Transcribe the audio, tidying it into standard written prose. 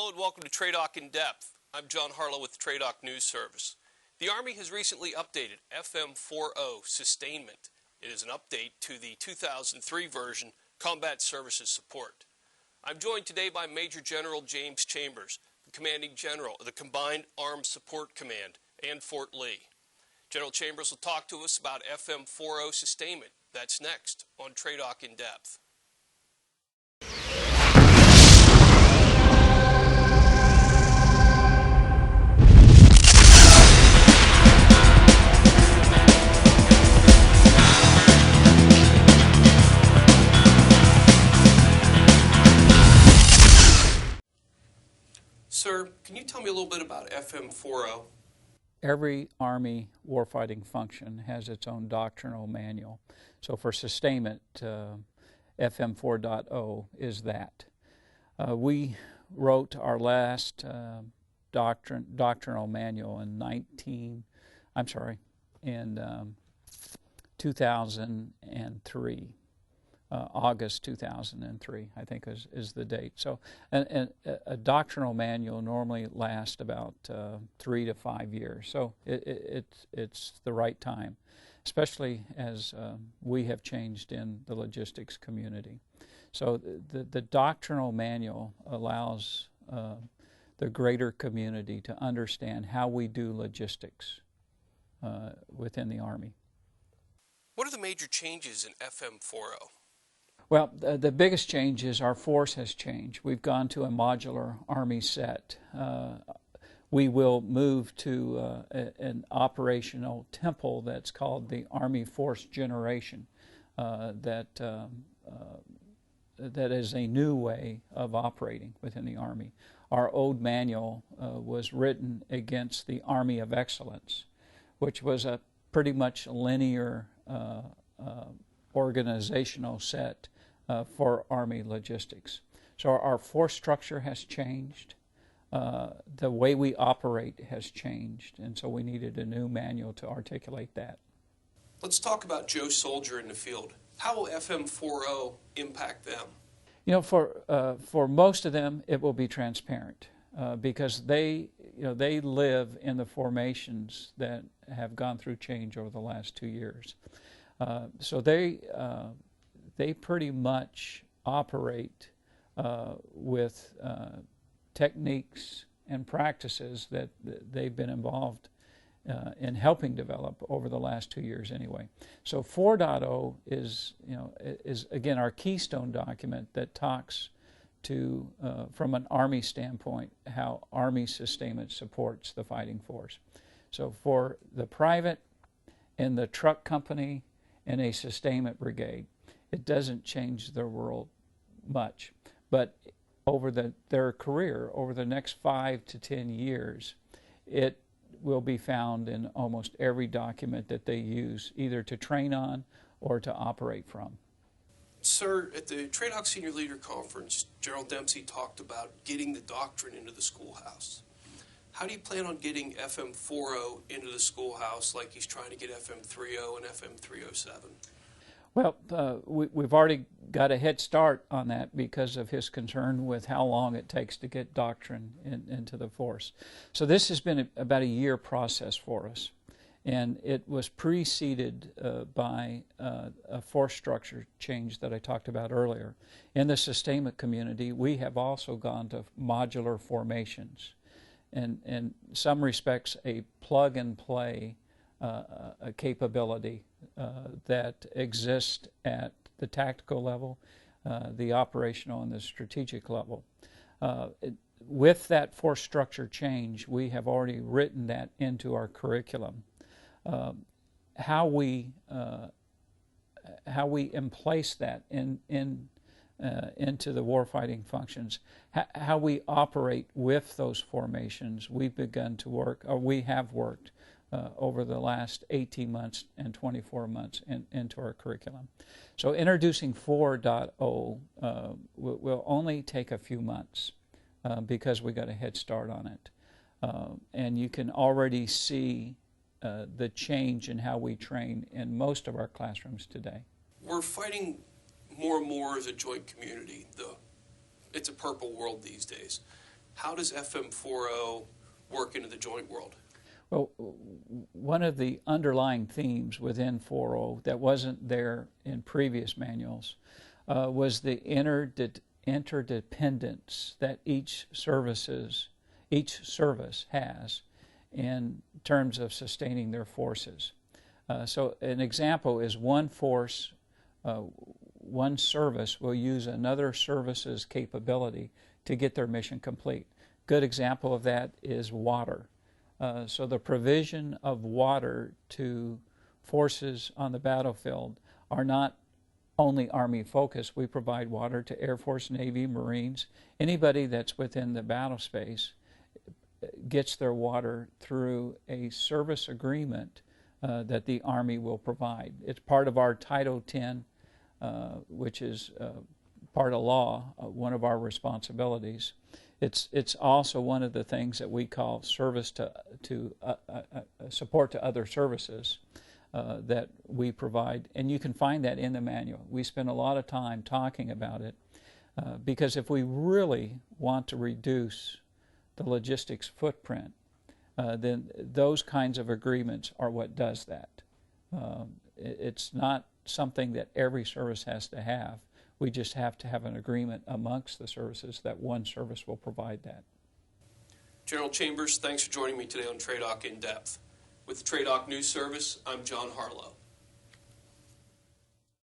Hello and welcome to TRADOC In-Depth. I'm John Harlow with the TRADOC News Service. The Army has recently updated FM40 Sustainment. It is an update to the 2003 version, Combat Services Support. I'm joined today by Major General James Chambers, the Commanding General of the Combined Arms Support Command and Fort Lee. General Chambers will talk to us about FM40 Sustainment. That's next on TRADOC In-Depth. Sir, can you tell me a little bit about FM40? Every Army warfighting function has its own doctrinal manual. So for sustainment, FM 4.0 is that. We wrote our last doctrinal manual in 2003. August 2003, I think is the date. So a doctrinal manual normally lasts about 3 to 5 years. So it's the right time, especially as we have changed in the logistics community. So the doctrinal manual allows the greater community to understand how we do logistics within the Army. What are the major changes in FM40? Well, the biggest change is our force has changed. We've gone to a modular Army set. We will move to an operational temple that's called the Army Force Generation. That is a new way of operating within the Army. Our old manual was written against the Army of Excellence, which was a pretty much linear organizational set for Army logistics. So our force structure has changed. The way we operate has changed, and so we needed a new manual to articulate that. Let's talk about Joe Soldier in the field. How will FM40 impact them? You know, for most of them, it will be transparent because they live in the formations that have gone through change over the last 2 years. So they pretty much operate with techniques and practices that they've been involved in helping develop over the last 2 years anyway. So 4.0 is again our keystone document that talks to, from an Army standpoint, how Army sustainment supports the fighting force. So for the private and the truck company and a sustainment brigade, it doesn't change their world much, but over their career, over the next 5 to 10 years, it will be found in almost every document that they use, either to train on or to operate from. Sir, at the TRADOC Senior Leader Conference, General Dempsey talked about getting the doctrine into the schoolhouse. How do you plan on getting FM40 into the schoolhouse like he's trying to get FM30 and FM307? Well, we've already got a head start on that because of his concern with how long it takes to get doctrine into the force. So this has been about a year process for us, and it was preceded by a force structure change that I talked about earlier. In the sustainment community, we have also gone to modular formations, and in some respects a plug-and-play a capability that exists at the tactical level, the operational and the strategic level. With that force structure change, we have already written that into our curriculum. How we emplace that into the warfighting functions, how we operate with those formations, we've begun to work, or we have worked over the last 18 months and 24 months into our curriculum. So introducing 4.0 will only take a few months because we got a head start on it. And you can already see the change in how we train in most of our classrooms today. We're fighting more and more as a joint community. It's a purple world these days. How does FM40 work into the joint world? Well, one of the underlying themes within 4.0 that wasn't there in previous manuals was the interdependence that each service has in terms of sustaining their forces. So an example is one force, one service will use another service's capability to get their mission complete. Good example of that is water. So the provision of water to forces on the battlefield are not only Army focused. We provide water to Air Force, Navy, Marines. Anybody that's within the battle space gets their water through a service agreement that the Army will provide. It's part of our Title X, which is part of law, one of our responsibilities. It's also one of the things that we call service to support to other services that we provide, and you can find that in the manual. We spend a lot of time talking about it because if we really want to reduce the logistics footprint, then those kinds of agreements are what does that. It's not something that every service has to have. We just have to have an agreement amongst the services that one service will provide that. General Chambers, thanks for joining me today on TRADOC In-Depth. With the TRADOC News Service, I'm John Harlow.